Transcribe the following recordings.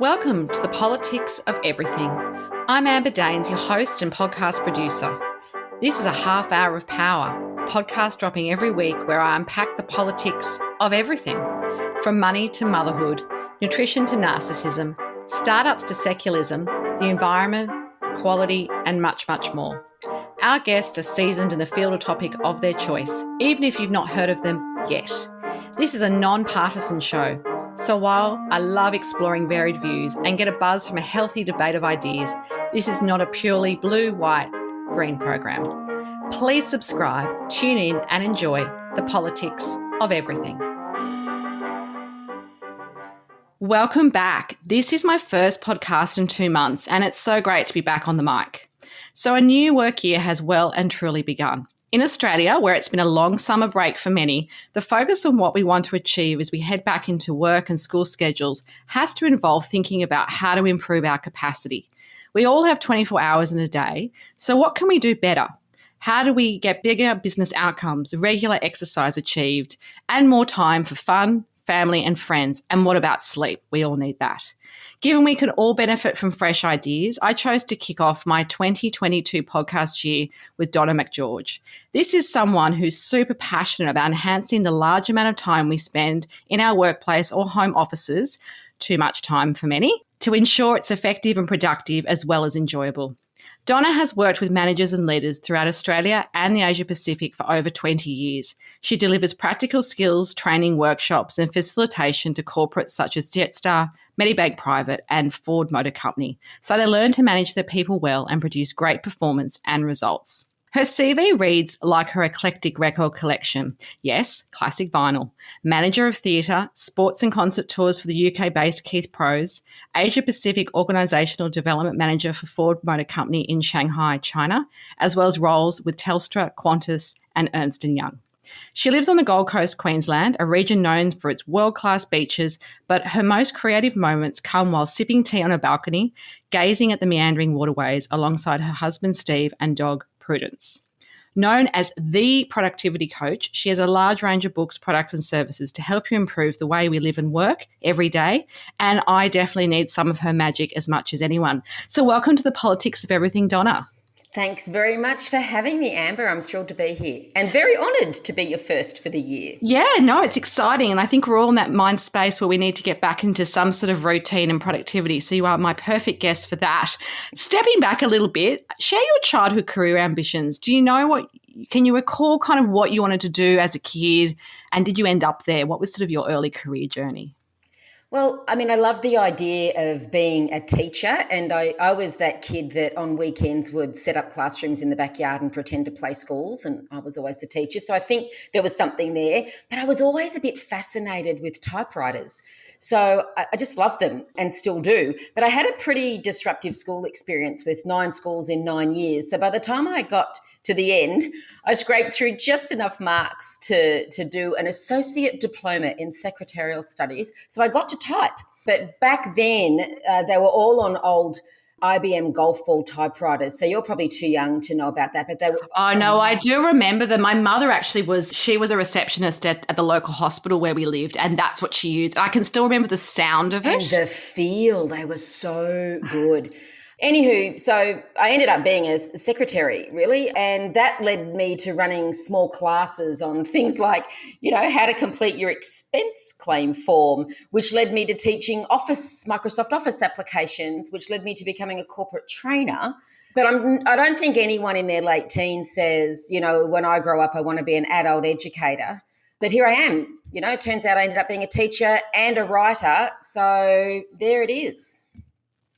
Welcome to the Politics of Everything. I'm Amber Daines, your host and podcast producer. This is a half hour of power, a podcast dropping every week where I unpack the politics of everything, from money to motherhood, nutrition to narcissism, startups to secularism, the environment, quality, and much, much more. Our guests are seasoned in the field or topic of their choice, even if you've not heard of them yet. This is a non-partisan show. So while I love exploring varied views and get a buzz from a healthy debate of ideas, this is not a purely blue, white, green program. Please subscribe, tune in and enjoy the politics of everything. Welcome back. This is my first podcast in 2 months and it's so great to be back on the mic. So a new work year has well and truly begun. In Australia, where it's been a long summer break for many, the focus on what we want to achieve as we head back into work and school schedules has to involve thinking about how to improve our capacity. We all have 24 hours in a day, so what can we do better? How do we get bigger business outcomes, regular exercise achieved, and more time for fun, family and friends? And what about sleep? We all need that. Given we can all benefit from fresh ideas, I chose to kick off my 2022 podcast year with Donna McGeorge. This is someone who's super passionate about enhancing the large amount of time we spend in our workplace or home offices, too much time for many, to ensure it's effective and productive as well as enjoyable. Donna has worked with managers and leaders throughout Australia and the Asia Pacific for over 20 years. She delivers practical skills, training workshops and facilitation to corporates such as Jetstar, Medibank Private and Ford Motor Company, so they learn to manage their people well and produce great performance and results. Her CV reads like her eclectic record collection. Yes, classic vinyl. Manager of theatre, sports and concert tours for the UK-based Keith Prowse, Asia Pacific Organisational Development Manager for Ford Motor Company in Shanghai, China, as well as roles with Telstra, Qantas and Ernst Young. She lives on the Gold Coast, Queensland, a region known for its world-class beaches, but her most creative moments come while sipping tea on a balcony, gazing at the meandering waterways alongside her husband Steve and dog Prudence. Known as the productivity coach, she has a large range of books, products and services to help you improve the way we live and work every day, and I definitely need some of her magic as much as anyone. So welcome to the Politics of Everything, Donna. Thanks very much for having me, Amber. I'm thrilled to be here and very honoured to be your first for the year. Yeah, no, it's exciting. And I think we're all in that mind space where we need to get back into some sort of routine and productivity. So you are my perfect guest for that. Stepping back a little bit, share your childhood career ambitions. Can you recall kind of what you wanted to do as a kid and did you end up there? What was sort of your early career journey? Well, I mean, I love the idea of being a teacher, and I was that kid that on weekends would set up classrooms in the backyard and pretend to play schools, and I was always the teacher. So I think there was something there, but I was always a bit fascinated with typewriters. So I just loved them and still do. But I had a pretty disruptive school experience with 9 schools in 9 years. So by the time I got to the end, I scraped through just enough marks to do an associate diploma in secretarial studies. So I got to type. But back then, they were all on old IBM golf ball typewriters. So you're probably too young to know about that. But they were. Oh, no, I do remember them. My mother actually was a receptionist at the local hospital where we lived, and that's what she used. I can still remember the sound of it. And the feel. They were so good. Anywho, so I ended up being a secretary, really, and that led me to running small classes on things like, how to complete your expense claim form, which led me to teaching Microsoft Office applications, which led me to becoming a corporate trainer. But I don't think anyone in their late teens says, when I grow up, I want to be an adult educator. But here I am. It turns out I ended up being a teacher and a writer. So there it is.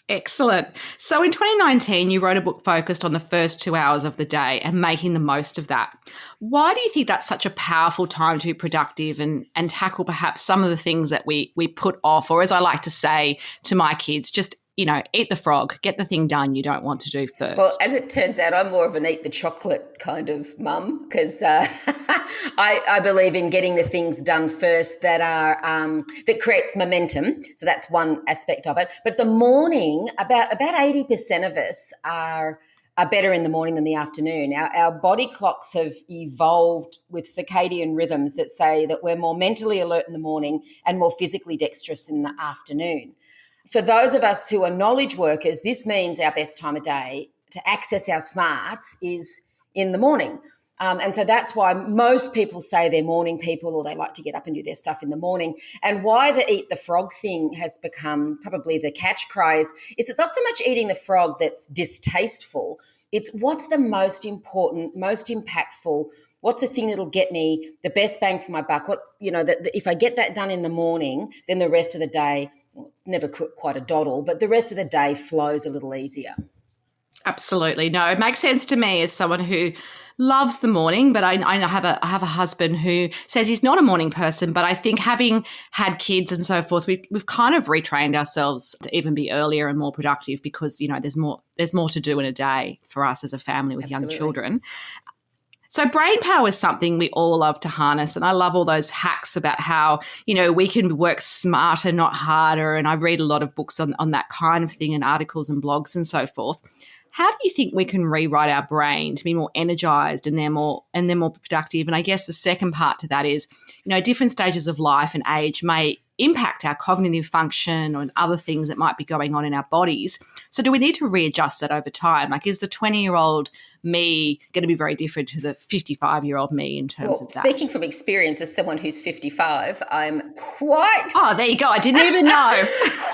Excellent. So in 2019, you wrote a book focused on the first 2 hours of the day and making the most of that. Why do you think that's such a powerful time to be productive and tackle perhaps some of the things that we put off, or as I like to say to my kids, just, eat the frog, get the thing done you don't want to do first? Well, as it turns out, I'm more of an eat the chocolate kind of mum because I believe in getting the things done first that creates momentum. So that's one aspect of it. But the morning, about 80% of us are better in the morning than the afternoon. Our body clocks have evolved with circadian rhythms that say that we're more mentally alert in the morning and more physically dexterous in the afternoon. For those of us who are knowledge workers, this means our best time of day to access our smarts is in the morning. And so that's why most people say they're morning people, or they like to get up and do their stuff in the morning. And why the eat the frog thing has become probably the catch cry is it's not so much eating the frog that's distasteful. It's what's the most important, most impactful, what's the thing that'll get me the best bang for my buck? If I get that done in the morning, then the rest of the day, never quite a doddle, but the rest of the day flows a little easier. Absolutely. No, it makes sense to me as someone who loves the morning, but I have a husband who says he's not a morning person, but I think having had kids and so forth, we've kind of retrained ourselves to even be earlier and more productive because, there's more to do in a day for us as a family with Absolutely. young children. So brain power is something we all love to harness, and I love all those hacks about how, we can work smarter, not harder, and I read a lot of books on that kind of thing and articles and blogs and so forth. How do you think we can rewrite our brain to be more energized and then more productive? And I guess the second part to that is, different stages of life and age may impact our cognitive function and other things that might be going on in our bodies. So do we need to readjust that over time? Like, is the 20-year-old me going to be very different to the 55-year-old me in terms of that? Speaking from experience as someone who's 55, I'm quite... Oh, there you go. I didn't even know.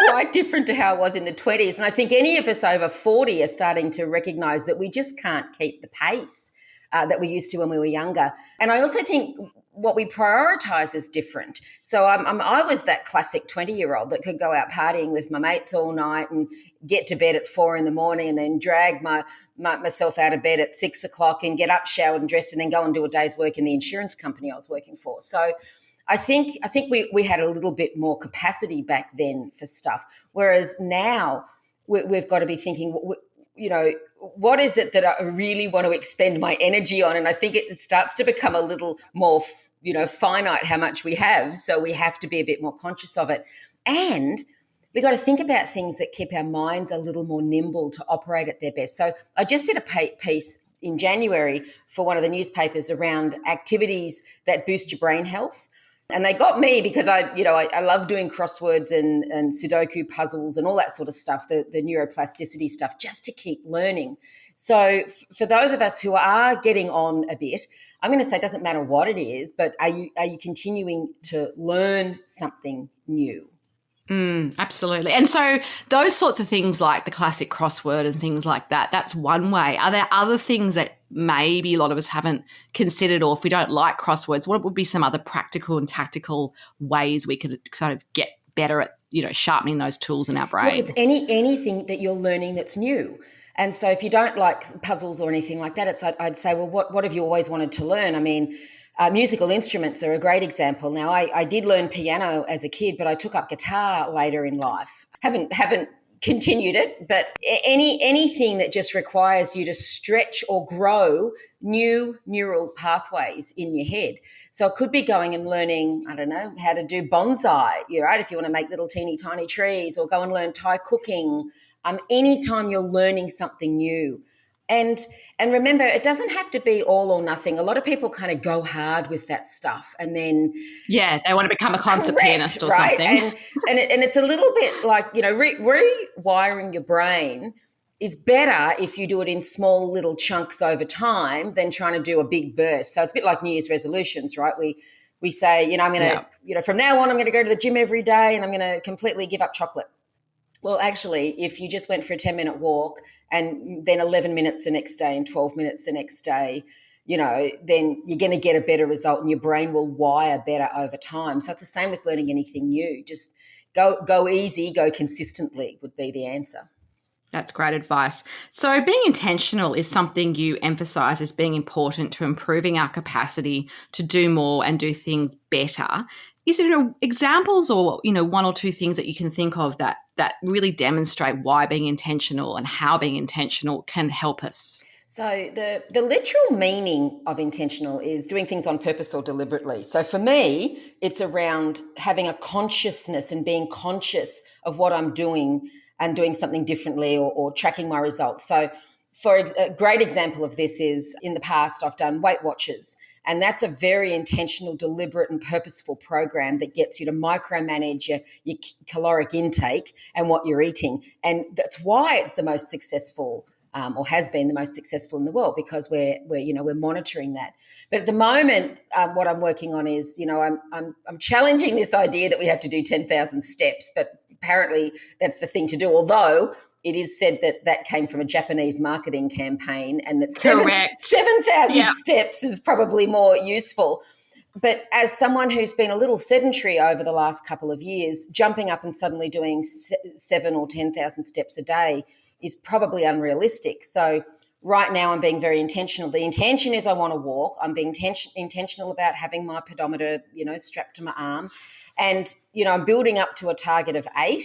Quite different to how I was in the 20s. And I think any of us over 40 are starting to recognise that we just can't keep the pace that we used to when we were younger. And I also think what we prioritise is different. So I was that classic 20-year-old that could go out partying with my mates all night and get to bed at 4 a.m. and then drag myself out of bed at 6 o'clock and get up, showered and dressed, and then go and do a day's work in the insurance company I was working for. So I think we had a little bit more capacity back then for stuff, whereas now we've got to be thinking, what is it that I really want to expend my energy on? And I think it starts to become a little more, finite how much we have. So we have to be a bit more conscious of it. And we've got to think about things that keep our minds a little more nimble to operate at their best. So I just did a piece in January for one of the newspapers around activities that boost your brain health. And they got me because I love doing crosswords and Sudoku puzzles and all that sort of stuff, the neuroplasticity stuff, just to keep learning. So for those of us who are getting on a bit, I'm going to say it doesn't matter what it is, but are you continuing to learn something new? Absolutely. And so those sorts of things like the classic crossword and things like that, that's one way. Are there other things that maybe a lot of us haven't considered, or if we don't like crosswords, what would be some other practical and tactical ways we could kind of get better at, sharpening those tools in our brain? Look, it's anything that you're learning that's new. And so if you don't like puzzles or anything like that, I'd say, well, what have you always wanted to learn? I mean, musical instruments are a great example. Now, I did learn piano as a kid, but I took up guitar later in life. Haven't continued it, but anything that just requires you to stretch or grow new neural pathways in your head. So it could be going and learning, I don't know, how to do bonsai, right? If you want to make little teeny tiny trees, or go and learn Thai cooking. Anytime you're learning something new. And remember, it doesn't have to be all or nothing. A lot of people kind of go hard with that stuff, and then they want to become a concert pianist or right? something. And it's a little bit like, rewiring your brain is better if you do it in small little chunks over time than trying to do a big burst. So it's a bit like New Year's resolutions, right? We say, I'm going to, from now on, I'm going to go to the gym every day and I'm going to completely give up chocolate. Well, actually, if you just went for a 10-minute walk and then 11 minutes the next day and 12 minutes the next day, then you're going to get a better result and your brain will wire better over time. So it's the same with learning anything new. Just go easy, go consistently would be the answer. That's great advice. So being intentional is something you emphasise as being important to improving our capacity to do more and do things better. Is there examples or, one or two things that you can think of that really demonstrate why being intentional and how being intentional can help us? So the literal meaning of intentional is doing things on purpose or deliberately. So for me, it's around having a consciousness and being conscious of what I'm doing and doing something differently or tracking my results. So for a great example of this is, in the past, I've done Weight Watchers. And that's a very intentional, deliberate and purposeful program that gets you to micromanage your caloric intake and what you're eating. And that's why it's the most successful or has been the most successful in the world, because we're monitoring that. But at the moment, what I'm working on is, I'm challenging this idea that we have to do 10,000 steps, but apparently that's the thing to do. Although it is said that came from a Japanese marketing campaign, and that 7,000 steps is probably more useful. But as someone who's been a little sedentary over the last couple of years, jumping up and suddenly doing 7 or 10,000 steps a day is probably unrealistic. So right now I'm being very intentional. The intention is I want to walk. I'm being intentional about having my pedometer, strapped to my arm. And, I'm building up to a target of 8.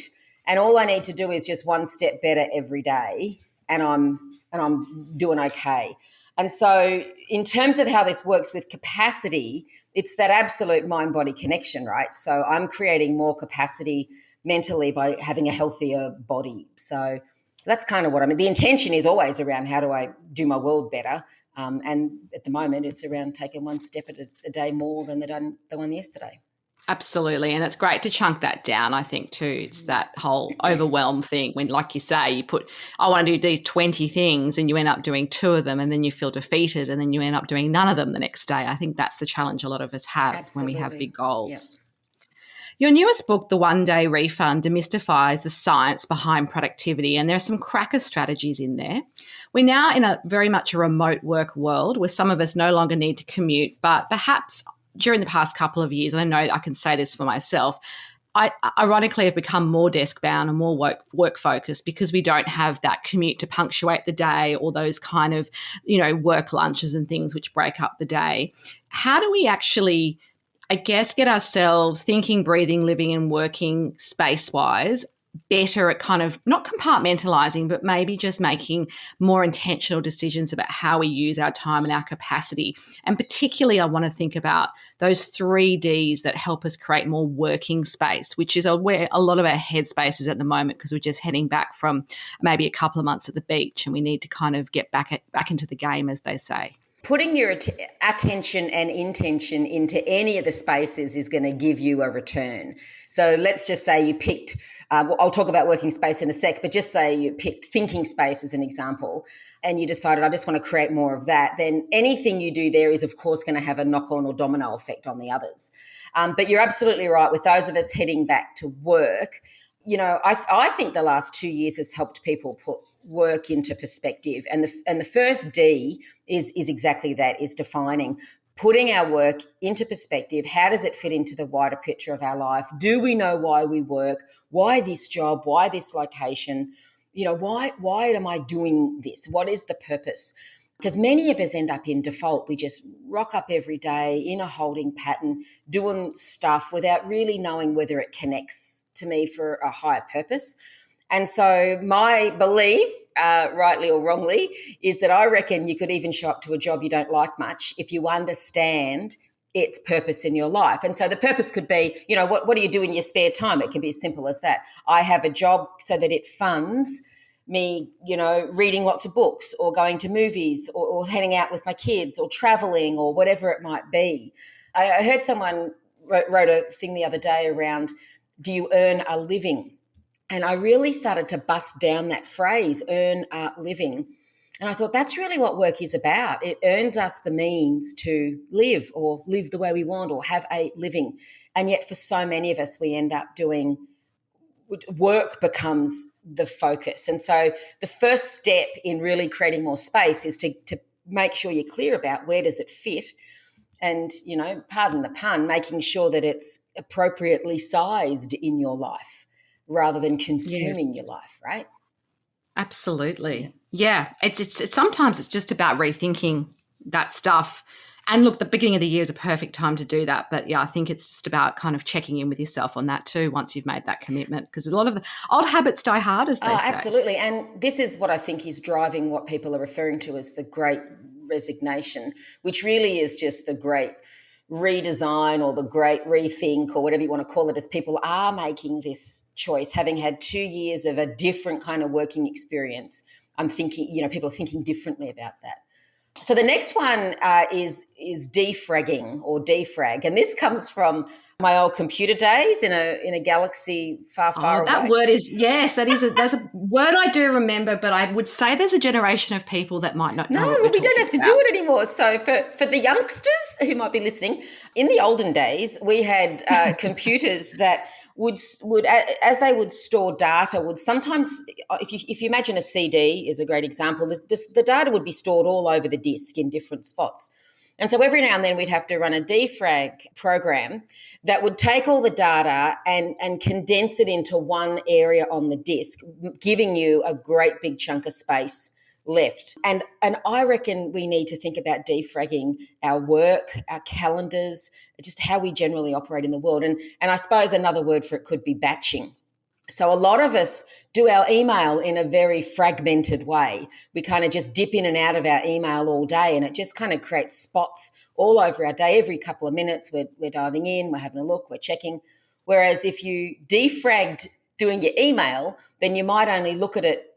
And all I need to do is just one step better every day, and I'm doing okay. And so in terms of how this works with capacity, it's that absolute mind-body connection, right? So I'm creating more capacity mentally by having a healthier body. So that's kind of what I mean. The intention is always around how do I do my world better. And at the moment, it's around taking one step a day more than the one yesterday. Absolutely. And it's great to chunk that down, I think, too. It's that whole overwhelm thing when, like you say, you put, I want to do these 20 things, and you end up doing 2 of them, and then you feel defeated, and then you end up doing none of them the next day. I think that's the challenge a lot of us have. Absolutely. When we have big goals. Yep. Your newest book, The One Day Refund, demystifies the science behind productivity, and there are some cracker strategies in there. We're now in a very much a remote work world where some of us no longer need to commute, but perhaps during the past couple of years, and I know I can say this for myself, I ironically have become more desk-bound and more work focused because we don't have that commute to punctuate the day, or those kind of, work lunches and things which break up the day. How do we actually, I guess, get ourselves thinking, breathing, living and working space-wise better at kind of not compartmentalizing, but maybe just making more intentional decisions about how we use our time and our capacity? And particularly, I want to think about those 3 Ds that help us create more working space, which is where a lot of our headspace is at the moment, because we're just heading back from maybe a couple of months at the beach, and we need to kind of get back into the game, as they say. Putting your attention and intention into any of the spaces is going to give you a return. So let's just say you picked, I'll talk about working space in a sec, but just say you picked thinking space as an example, and you decided, I just want to create more of that. Then anything you do there is, of course, going to have a knock-on or domino effect on the others. But you're absolutely right. With those of us heading back to work, I think the last 2 years has helped people put work into perspective. And the first D is exactly that, is defining, putting our work into perspective. How does it fit into the wider picture of our life? Do we know why we work? Why this job? Why this location? Why am I doing this? What is the purpose? Because many of us end up in default. We just rock up every day in a holding pattern, doing stuff without really knowing whether it connects to me for a higher purpose. And so my belief, rightly or wrongly, is that I reckon you could even show up to a job you don't like much if you understand its purpose in your life. And so the purpose could be, what do you do in your spare time? It can be as simple as that. I have a job so that it funds me, reading lots of books, or going to movies, or hanging out with my kids, or traveling, or whatever it might be. I heard someone wrote a thing the other day around, do you earn a living? And I really started to bust down that phrase, earn a living. And I thought that's really what work is about. It earns us the means to live, or live the way we want, or have a living. And yet for so many of us, we end up doing, work becomes the focus. And so the first step in really creating more space is to make sure you're clear about where does it fit. And, pardon the pun, making sure that it's appropriately sized in your life, rather than consuming your life, right? Absolutely. Yeah. It's sometimes it's just about rethinking that stuff. And look, the beginning of the year is a perfect time to do that. But yeah, I think it's just about kind of checking in with yourself on that too, once you've made that commitment, because a lot of the old habits die hard, as they say. Absolutely. And this is what I think is driving what people are referring to as the Great Resignation, which really is just the great redesign or the great rethink or whatever you want to call it, as people are making this choice, having had 2 years of a different kind of working experience. I'm thinking, people are thinking differently about that. So the next one is defragging or defrag, and this comes from my old computer days in a galaxy far, far away. That word is, yes, that's a word I do remember, but I would say there's a generation of people that might not know what we're we don't have to about. do it anymore. So for the youngsters who might be listening, in the olden days, we had computers that would as they would store data, would sometimes, if you imagine a CD is a great example, the data would be stored all over the disk in different spots. And so every now and then we'd have to run a defrag program that would take all the data and condense it into one area on the disk, giving you a great big chunk of space left. And I reckon we need to think about defragging our work, our calendars, just how we generally operate in the world. And I suppose another word for it could be batching. So a lot of us do our email in a very fragmented way. We kind of just dip in and out of our email all day, and it just kind of creates spots all over our day. Every couple of minutes we're diving in, we're having a look, we're checking. Whereas if you defragged doing your email, then you might only look at it,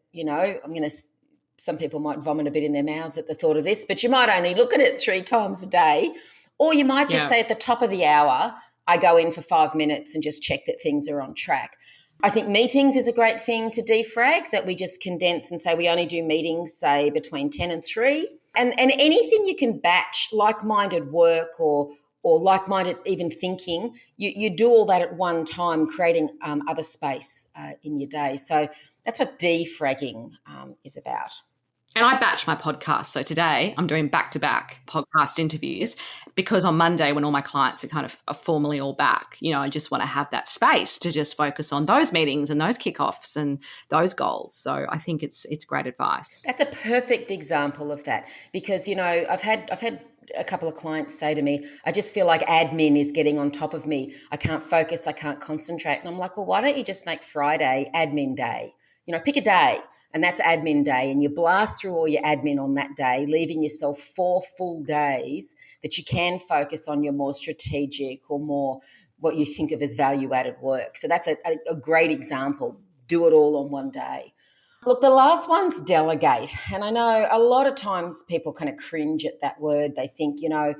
some people might vomit a bit in their mouths at the thought of this, but you might only look at it 3 times a day. Or you might just say at the top of the hour, I go in for 5 minutes and just check that things are on track. I think meetings is a great thing to defrag, that we just condense and say we only do meetings, say, between 10 and 3. And anything you can batch, like-minded work or like-minded even thinking, you do all that at one time, creating other space in your day. So that's what defragging is about. And I batch my podcast. So today I'm doing back-to-back podcast interviews because on Monday, when all my clients are formally all back, I just want to have that space to just focus on those meetings and those kickoffs and those goals. So I think it's great advice. That's a perfect example of that, because, I've had a couple of clients say to me, I just feel like admin is getting on top of me. I can't focus. I can't concentrate. And I'm like, well, why don't you just make Friday admin day? Pick a day. And that's admin day, and you blast through all your admin on that day, leaving yourself 4 full days that you can focus on your more strategic or more what you think of as value-added work. So that's a great example. Do it all on one day. Look, the last one's delegate. And I know a lot of times people kind of cringe at that word. They think, I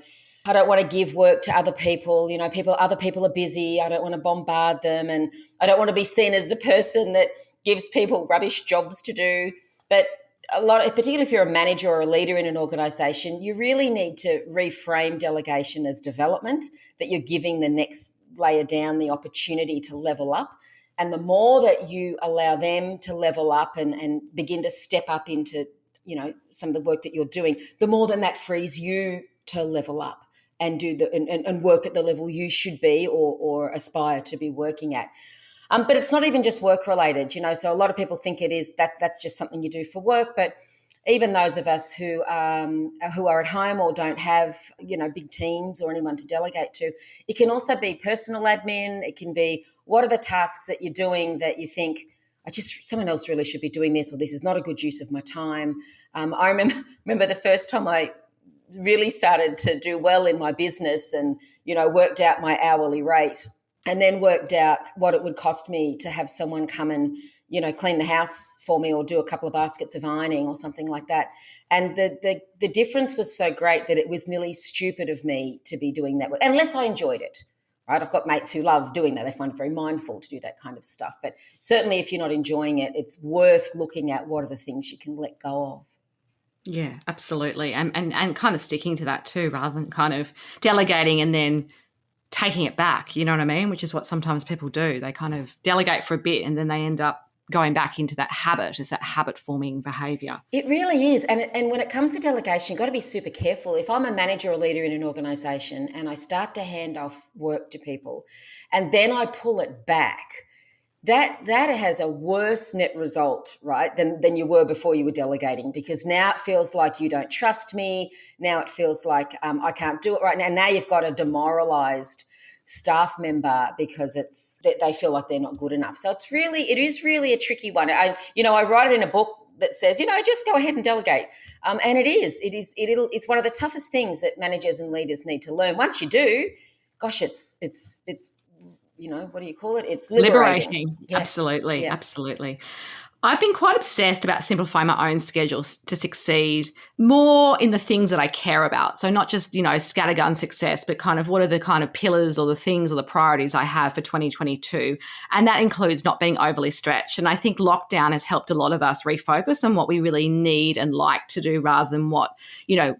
don't want to give work to other people. Other people are busy. I don't want to bombard them. And I don't want to be seen as the person that gives people rubbish jobs to do. But particularly if you're a manager or a leader in an organisation, you really need to reframe delegation as development, that you're giving the next layer down the opportunity to level up. And the more that you allow them to level up and begin to step up into, some of the work that you're doing, the more then that frees you to level up and do and work at the level you should be or aspire to be working at. But it's not even just work related, so a lot of people think it is that's just something you do for work. But even those of us who are at home or don't have, big teams or anyone to delegate to, it can also be personal admin. It can be, what are the tasks that you're doing that you think, someone else really should be doing this, or this is not a good use of my time. I remember the first time I really started to do well in my business and, worked out my hourly rate, and then worked out what it would cost me to have someone come and, clean the house for me or do a couple of baskets of ironing or something like that. And the difference was so great that it was nearly stupid of me to be doing that work, unless I enjoyed it, right? I've got mates who love doing that. They find it very mindful to do that kind of stuff. But certainly if you're not enjoying it, it's worth looking at what are the things you can let go of. Yeah, absolutely. And kind of sticking to that too, rather than kind of delegating and then taking it back, you know what I mean? Which is what sometimes people do. They kind of delegate for a bit and then they end up going back into that habit, is that habit-forming behaviour. It really is. And when it comes to delegation, you've got to be super careful. If I'm a manager or leader in an organisation and I start to hand off work to people and then I pull it back, that has a worse net result, right, than you were before you were delegating, because now it feels like you don't trust me. Now it feels like I can't do it right now. Now you've got a demoralised staff member because they feel like they're not good enough. So it is really a tricky one. I write it in a book that says, just go ahead and delegate. And it's one of the toughest things that managers and leaders need to learn. Once you do, gosh, it's what do you call it? It's liberating. Yes. Absolutely. Yeah. Absolutely. I've been quite obsessed about simplifying my own schedules to succeed more in the things that I care about. So not just, scattergun success, but kind of what are the kind of pillars or the things or the priorities I have for 2022. And that includes not being overly stretched. And I think lockdown has helped a lot of us refocus on what we really need and like to do rather than what,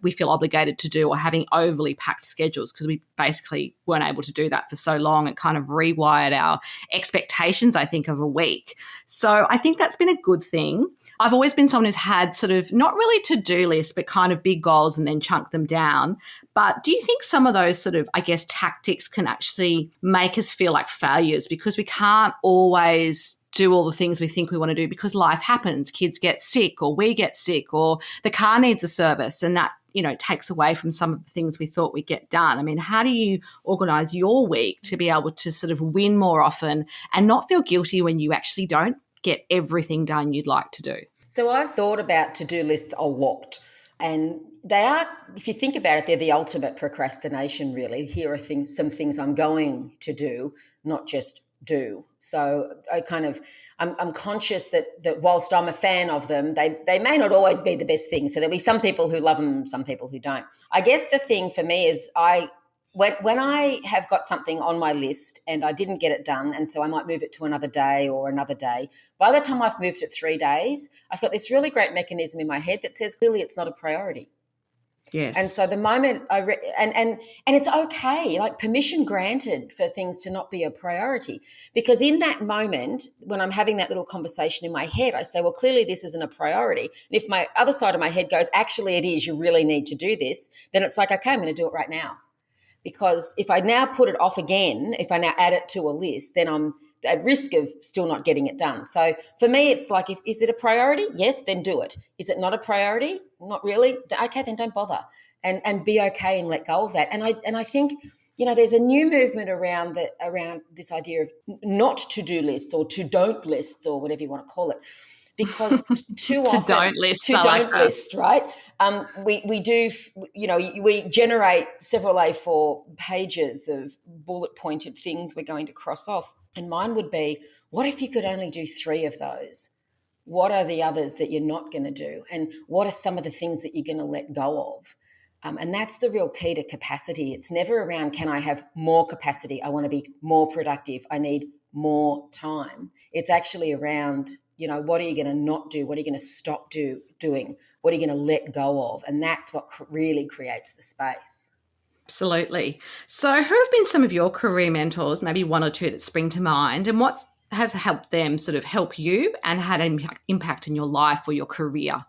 we feel obligated to do or having overly packed schedules, because we basically weren't able to do that for so long. It kind of rewired our expectations, I think, of a week. So I think that's been a good thing. I've always been someone who's had sort of not really to-do lists, but kind of big goals and then chunk them down. But do you think some of those sort of, tactics can actually make us feel like failures because we can't always do all the things we think we want to do because life happens, kids get sick or we get sick or the car needs a service, and that takes away from some of the things we thought we'd get done. I mean, how do you organise your week to be able to sort of win more often and not feel guilty when you actually don't get everything done you'd like to do? So I've thought about to-do lists a lot, and they are, if you think about it, they're the ultimate procrastination, really. Here are some things I'm going to do, not just do. So I'm conscious that when I'm a fan of them, they may not always be the best thing. So there'll be some people who love them, some people who don't. I guess the thing for me is when I have got something on my list and I didn't get it done, and so I might move it to another day or another day, by the time I've moved it 3 days, I've got this really great mechanism in my head that says, clearly it's not a priority. Yes. And so the moment and it's okay, like permission granted for things to not be a priority, because in that moment when I'm having that little conversation in my head, I say, well, clearly this isn't a priority. And if my other side of my head goes, actually it is, you really need to do this, then it's like, okay, I'm going to do it right now. Because if I now put it off again, if I now add it to a list, then I'm at risk of still not getting it done. So for me, it's like, is it a priority? Yes, then do it. Is it not a priority? Not really. Okay, then don't bother, and be okay and let go of that. And I think, there's a new movement around this idea of not to-do lists or to-don't lists or whatever you want to call it. Because too often, to-don't list, right? We do, we generate several A4 pages of bullet-pointed things we're going to cross off. And mine would be, what if you could only do 3 of those? What are the others that you're not going to do? And what are some of the things that you're going to let go of? And that's the real key to capacity. It's never around, can I have more capacity? I want to be more productive. I need more time. It's actually around, what are you going to not do? What are you going to stop doing? What are you going to let go of? And that's what really creates the space. Absolutely. So who have been some of your career mentors, maybe 1 or 2 that spring to mind, and what has helped them sort of help you and had an impact in your life or your career?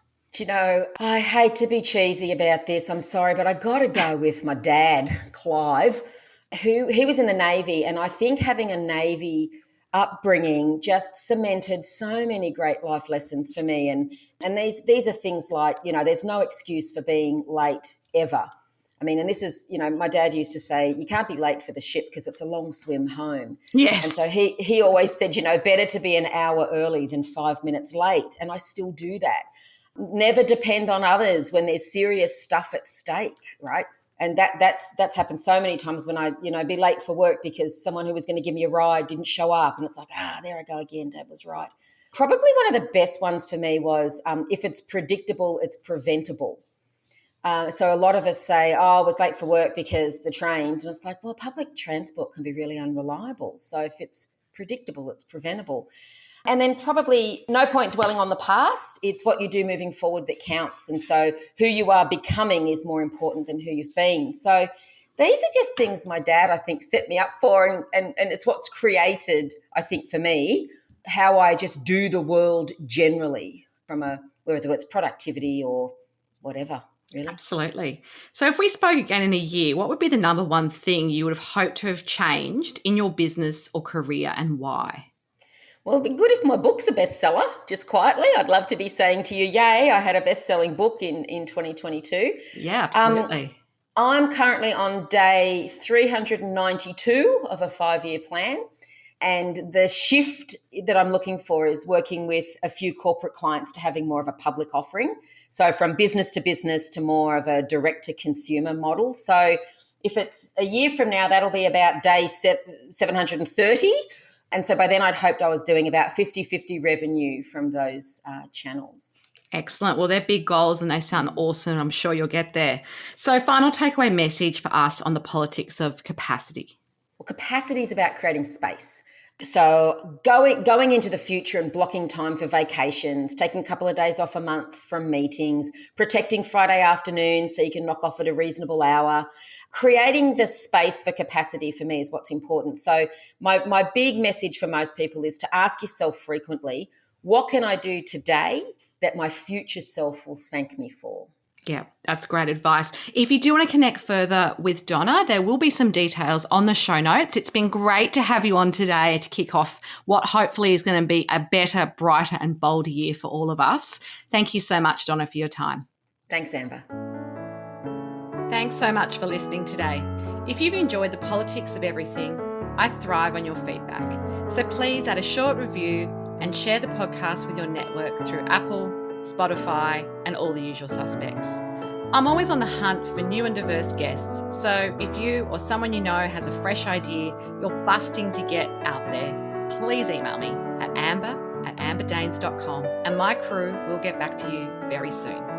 I hate to be cheesy about this, I'm sorry, but I got to go with my dad, Clive, he was in the Navy, and I think having a Navy upbringing just cemented so many great life lessons for me. And these are things like, there's no excuse for being late ever. I mean, and this is, my dad used to say, you can't be late for the ship because it's a long swim home. Yes. And so he always said, better to be an hour early than 5 minutes late. And I still do that. Never depend on others when there's serious stuff at stake, right? And that's happened so many times when I, be late for work because someone who was going to give me a ride didn't show up. And it's like, there I go again, Dad was right. Probably one of the best ones for me was if it's predictable, it's preventable. So a lot of us say, I was late for work because the trains. And it's like, well, public transport can be really unreliable. So if it's predictable, it's preventable. And then probably no point dwelling on the past. It's what you do moving forward that counts. And so who you are becoming is more important than who you've been. So these are just things my dad, I think, set me up for. And it's what's created, I think, for me, how I just do the world generally from whether it's productivity or whatever. Really? Absolutely. So if we spoke again in a year, what would be the number one thing you would have hoped to have changed in your business or career, and why? Well, it'd be good if my book's a bestseller, just quietly. I'd love to be saying to you, yay, I had a best-selling book in 2022. Yeah, absolutely. I'm currently on day 392 of a 5-year plan. And the shift that I'm looking for is working with a few corporate clients to having more of a public offering. So from business to more of a direct-to-consumer model. So if it's a year from now, that'll be about day 730 And so by then I'd hoped I was doing about 50-50 revenue from those channels. Excellent. Well, they're big goals and they sound awesome. I'm sure you'll get there. So final takeaway message for us on the politics of capacity. Well, capacity is about creating space. So going into the future and blocking time for vacations, taking a couple of days off a month from meetings, protecting Friday afternoons so you can knock off at a reasonable hour, creating the space for capacity for me is what's important. So my big message for most people is to ask yourself frequently, what can I do today that my future self will thank me for? Yeah, that's great advice. If you do want to connect further with Donna, there will be some details on the show notes. It's been great to have you on today to kick off what hopefully is going to be a better, brighter and bolder year for all of us. Thank you so much, Donna, for your time. Thanks, Amber. Thanks so much for listening today. If you've enjoyed the politics of everything, I thrive on your feedback. So please add a short review and share the podcast with your network through Apple, Spotify, and all the usual suspects. I'm always on the hunt for new and diverse guests, so if you or someone you know has a fresh idea you're busting to get out there, please email me at amber@amberdanes.com and my crew will get back to you very soon.